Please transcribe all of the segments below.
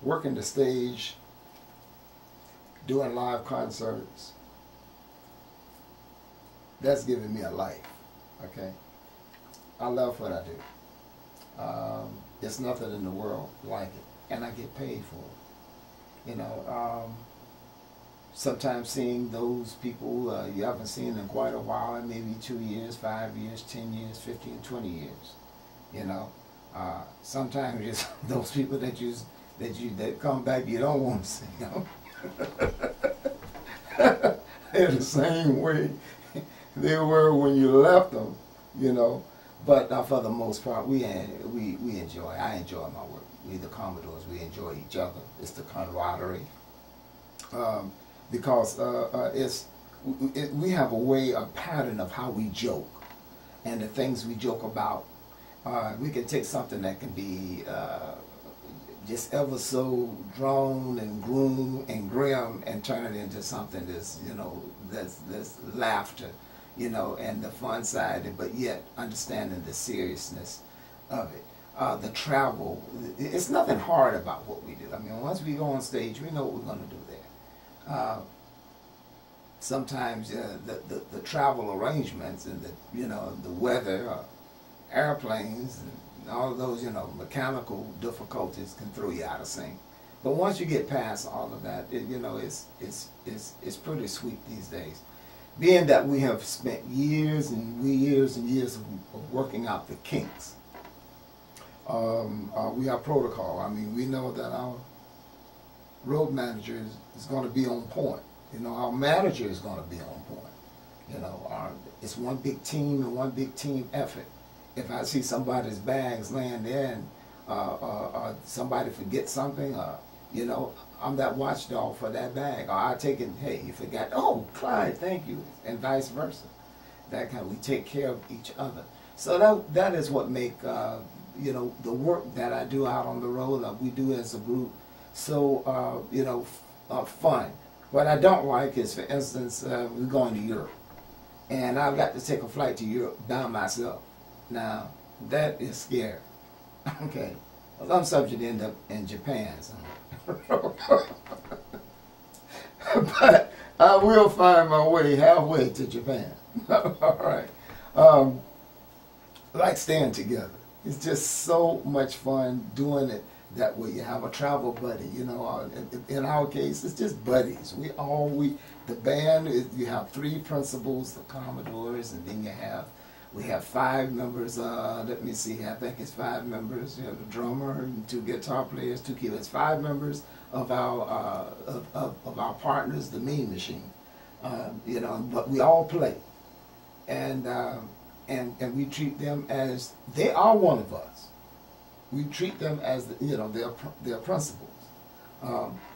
working the stage, doing live concerts, that's giving me a life, okay? I love what I do. There's nothing in the world like it, and I get paid for it. You know, sometimes seeing those people you haven't seen in quite a while, maybe 2 years, 5 years, 10 years, 15, 20 years, you know. Sometimes just those people that come back you don't want to see them. They're the same way they were when you left them, you know. But for the most part, we enjoy. I enjoy my work. We the Commodores, we enjoy each other. It's the camaraderie. Because we have a pattern of how we joke, and the things we joke about. We can take something that can be just ever so drawn and gloom and grim and turn it into something that's, you know, that's laughter, you know, and the fun side, but yet understanding the seriousness of it. The travel, it's nothing hard about what we do. I mean, once we go on stage, we know what we're going to do there. Sometimes the travel arrangements and the weather, airplanes, and all of those, you know, mechanical difficulties can throw you out of sync. But once you get past all of that, it's pretty sweet these days. Being that we have spent years and years of working out the kinks, we have protocol. I mean, we know that our road manager is going to be on point. You know, our manager is going to be on point. You know, it's one big team and one big team effort. If I see somebody's bags laying there and somebody forgets something, you know, I'm that watchdog for that bag. Or I take it, hey, you forgot, oh, Clyde, thank you, and vice versa. That kind of, we take care of each other. So that is what make, you know, the work that I do out on the road, we do as a group, so, you know, fun. What I don't like is, for instance, we're going to Europe, and I've got to take a flight to Europe by myself. Now, that is scary. Okay, well, I'm subject to end up in Japan. So. But I will find my way halfway to Japan. All right. Like staying together. It's just so much fun doing it that way. You have a travel buddy, you know. In our case, it's just buddies. The band, you have 3 principals, the Commodores, and then we have 5 members. Let me see, I think it's 5 members. You have the drummer and 2 guitar players, 2 keyboards. 5 members of our partners, the Mean Machine. You know, but we all play, and we treat them as they are one of us. We treat them as their principals,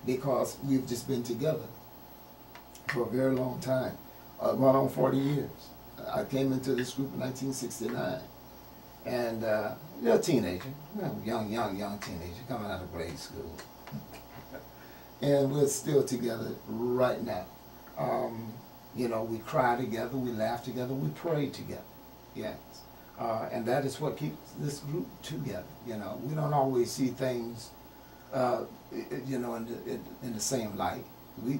because we've just been together for a very long time, going on 40 years. I came into this group in 1969, and you're a teenager, young teenager coming out of grade school, and we're still together right now. You know, we cry together, we laugh together, we pray together. Yes, and that is what keeps this group together. You know, we don't always see things, you know, in the same light.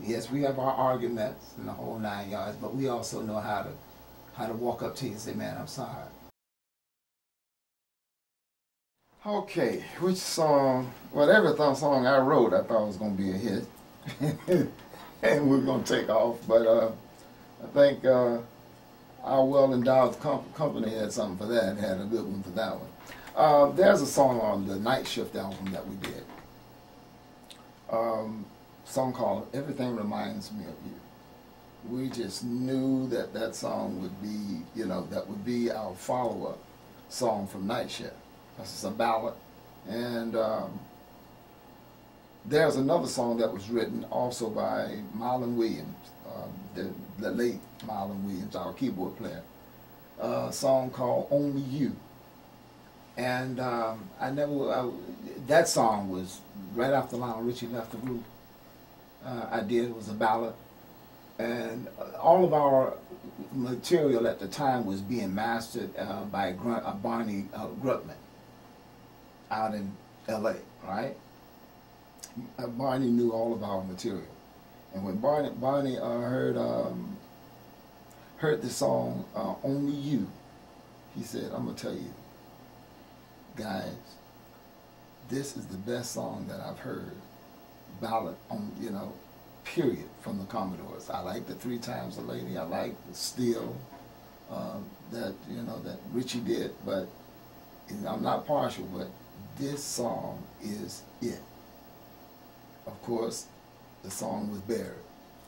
Yes, we have our arguments and the whole 9 yards, but we also know how to walk up to you and say, man, I'm sorry. Okay, which song, whatever song I wrote, I thought was going to be a hit. And we're going to take off. But I think our well-endowed company had something for that, had a good one for that one. There's a song on the Night Shift album that we did. Song called Everything Reminds Me of You. We just knew that song would be, you know, that would be our follow-up song from Night Shift. That's a ballad. And there's another song that was written also by Marlon Williams, the late Marlon Williams, our keyboard player. A song called Only You. And that song was right after Lionel Richie left the group. It was a ballad. And all of our material at the time was being mastered by Barney Grutman out in LA, right? Barney knew all of our material. And when Barney heard the song "Only You," he said, "I'm gonna tell you, guys, this is the best song that I've heard, ballad on, period, from the Commodores. I like the Three Times a Lady. I like the Still that that Richie did, but I'm not partial, but this song is it." Of course, the song was buried,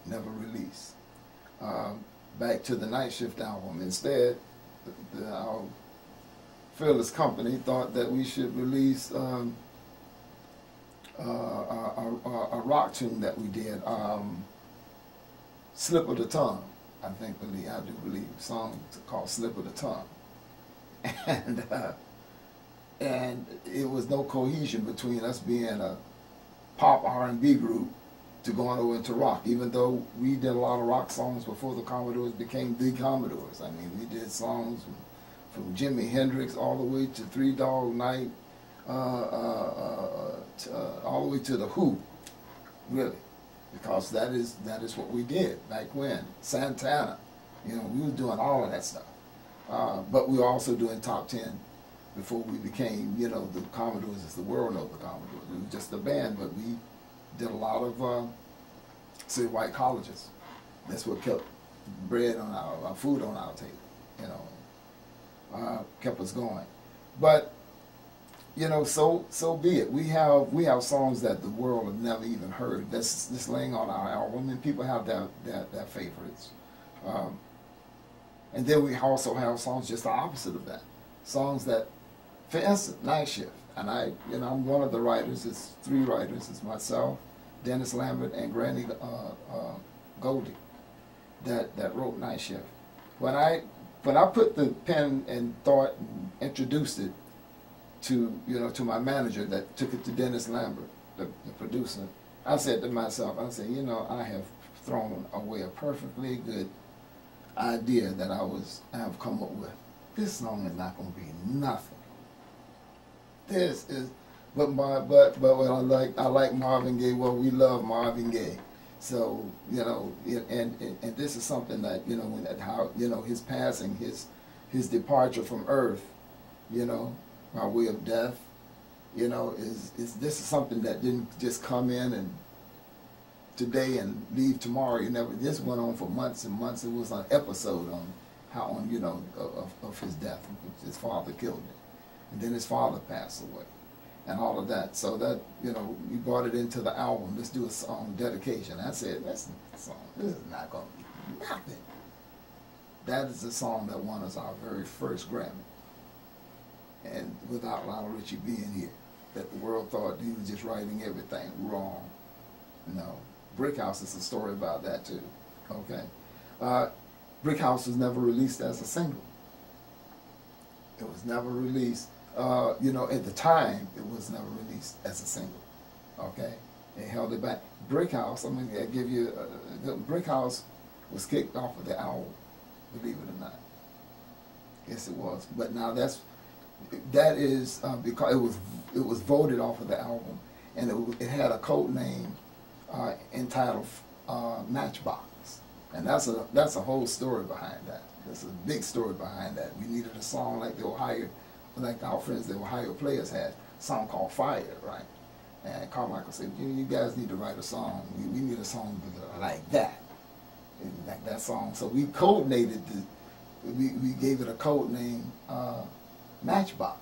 never released. Back to the Night Shift album. Instead, our Fearless Company thought that we should release a rock tune that we did, "Slip of the Tongue." I do believe, a song called "Slip of the Tongue," and it was no cohesion between us being a pop R&B group to going over into rock, even though we did a lot of rock songs before the Commodores became the Commodores. I mean, we did songs from Jimi Hendrix all the way to Three Dog Night, all the way to the Who, really, because that is what we did back when. Santana, we were doing all of that stuff, but we were also doing top 10 before we became, the Commodores as the world knows the Commodores. It was just a band, but we did a lot of, say, white colleges. That's what kept bread on our food on our table, kept us going. But, so be it. We have songs that the world have never even heard. That's just laying on our album, and people have their favorites. And then we also have songs just the opposite of that. Songs that, for instance, Night Shift. And I'm one of the writers. It's 3 writers. It's myself, Dennis Lambert, and Granny Goldie that wrote Night Shift. When I put the pen and thought and introduced it to my manager that took it to Dennis Lambert, the producer, I said to myself, I have thrown away a perfectly good idea that I have come up with. This song is not going to be nothing. This is, but what I like Marvin Gaye. Well, we love Marvin Gaye, so and this is something that his passing, his departure from Earth, by way of death, is this is something that didn't just come in and today and leave tomorrow. This went on for months and months. It was an episode of his death. His father killed him. And then his father passed away, and all of that. So that, we brought it into the album. Let's do a song dedication. I said, that's a song. This is not going to be nothing. That is the song that won us our very first Grammy. And without Lionel Richie being here, that the world thought he was just writing everything wrong. No. Brick House is a story about that too. Okay. Brick House was never released as a single. It was never released. At the time, it was never released as a single. Okay, they held it back. Brick House, I'm gonna give you. Brick House was kicked off of the album, believe it or not. Yes, it was. But now that is because it was voted off of the album, and it had a code name entitled Matchbox, and that's a whole story behind that. There's a big story behind that. We needed a song like our friends, the Ohio Players had, a song called Fire, right? And Carmichael said, you guys need to write a song. We need a song like that. Like that song. So we codenated we gave it a code name, Matchbox.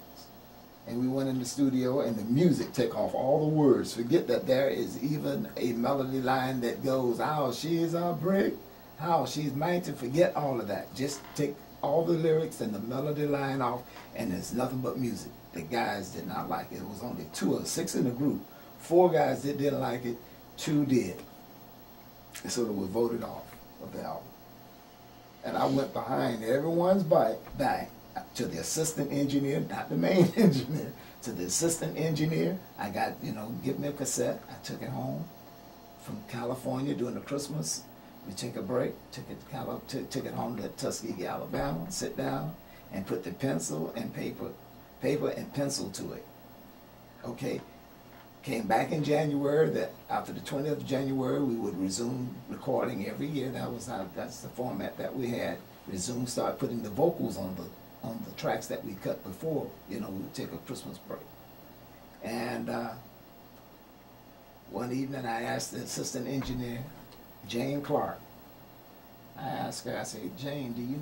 And we went in the studio and the music took off all the words. Forget that there is even a melody line that goes, "Oh, she's a brick. Oh, she's mine," to forget all of that. Just take all the lyrics and the melody line off, and there's nothing but music. The guys did not like it. It was only 2 or 6 in the group. 4 guys that didn't like it, 2 did. And so they were voted off of the album. And I went behind everyone's back to the assistant engineer, not the main engineer, to the assistant engineer. I got, give me a cassette. I took it home from California during the Christmas. We took a break, took it home to Tuskegee, Alabama, sit down, and put the pencil and paper and pencil to it. Okay, Came back in January. That after the 20th of January, we would resume recording every year. That's the format that we had. Resume, start putting the vocals on the tracks that we cut before. You know, we would take a Christmas break. And one evening, I asked the assistant engineer, Jane Clark. I asked her. I said, Jane, do you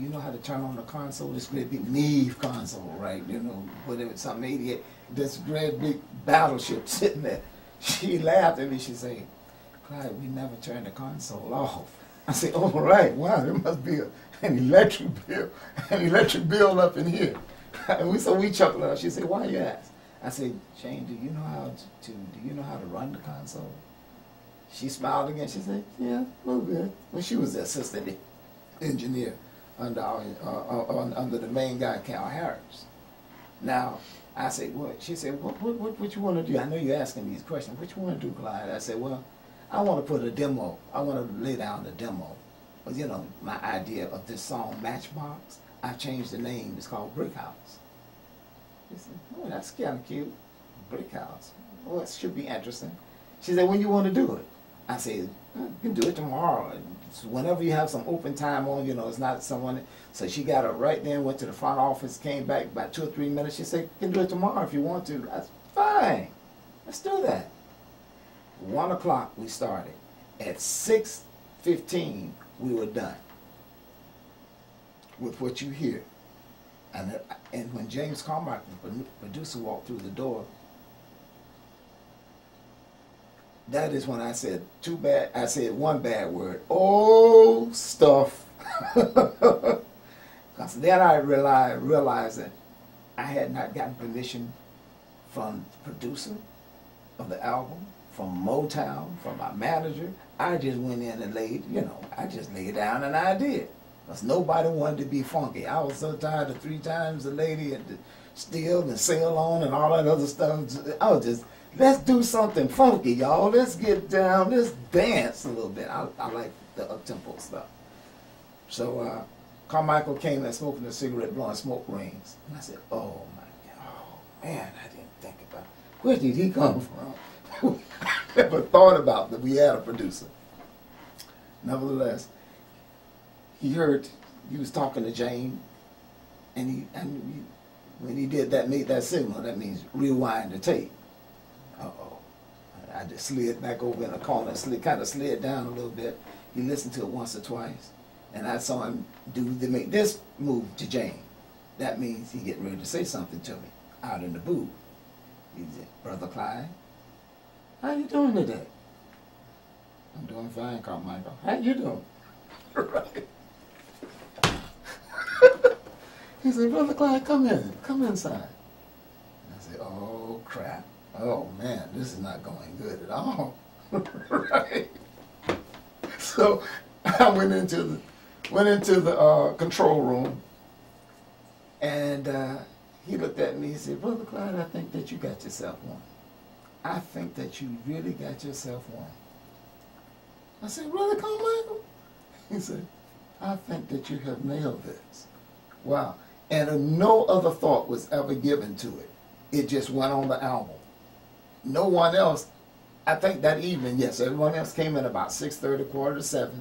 know how to turn on the console? This great big Neve console, right? You know, whatever, something 88. This great big battleship sitting there. She laughed at me. She said, Clyde, we never turn the console off. I said, oh, right. Wow, there must be an electric bill up in here. So we chuckled at her. She said, why you ask? I said, Jane, do you know how to run the console? She smiled again. She said, yeah, a little bit. Well, she was the assistant engineer under the main guy, Cal Harris. Now, I said, what? She said, what you want to do? I know you're asking these questions. What you want to do, Clyde? I said, well, I want to put a demo. I want to lay down the demo. But, you know, my idea of this song, Matchbox, I changed the name. It's called Brick House. She said, oh, that's kind of cute. Brick House. Well, it should be interesting. She said, when you want to do it? I said, you can do it tomorrow. Whenever you have some open time on, you know, it's not someone. So she got up right then, went to the front office, came back about 2 or 3 minutes. She said, you can do it tomorrow if you want to. I said, fine, let's do that. 1 o'clock we started. At 6:15 we were done with what you hear. And when James Carmichael, the producer, walked through the door, that is when I said one bad word. Oh, stuff. Because then I realized that I had not gotten permission from the producer of the album, from Motown, from my manager. I just went in and I just laid down and I did. Because nobody wanted to be funky. I was so tired of 3 times the lady and the steal and sail on and all that other stuff. I was just, let's do something funky, y'all. Let's get down. Let's dance a little bit. I like the up-tempo stuff. So Carmichael came and smoking a cigarette, blowing smoke rings. And I said, oh, my God. Oh, man, I didn't think about it. Where did he come from? I never thought about that we had a producer. Nevertheless, he was talking to Jane, and when he did that, made that signal, that means rewind the tape. Uh-oh. I just slid back over in a corner, kind of slid down a little bit. He listened to it once or twice, and I saw him make this move to Jane. That means he getting ready to say something to me out in the booth. He said, Brother Clyde, how you doing today? I'm doing fine, Carmichael. How you doing? Right. He said, Brother Clyde, come in. Come inside. And I said, oh, crap. Oh, man, this is not going good at all. Right? So I went into the control room, and he looked at me. He said, Brother Clyde, I think that you got yourself one. I think that you really got yourself one. I said, Brother Carmichael? He said, I think that you have nailed this. Wow. And no other thought was ever given to it. It just went on the album. No one else, I think that evening, yes, everyone else came in about 6:30, 6:45.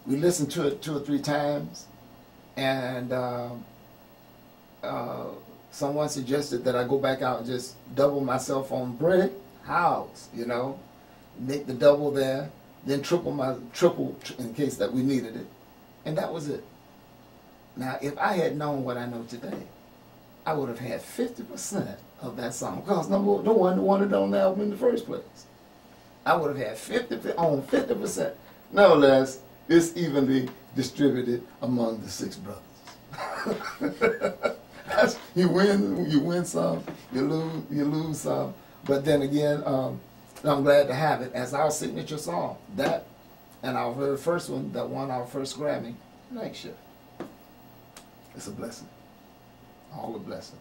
We listened to it 2 or 3 times, and someone suggested that I go back out and just double myself on Brick House, you know, make the double there, then triple in case that we needed it, and that was it. Now, if I had known what I know today, I would have had 50% of that song, because no one wanted it on the album in the first place. I would have had 50%. No less, it's evenly distributed among the 6 brothers. You win some, you lose some. But then again, I'm glad to have it as our signature song. That and our very first one that won our first Grammy, Night Shift. It's a blessing. All a blessing.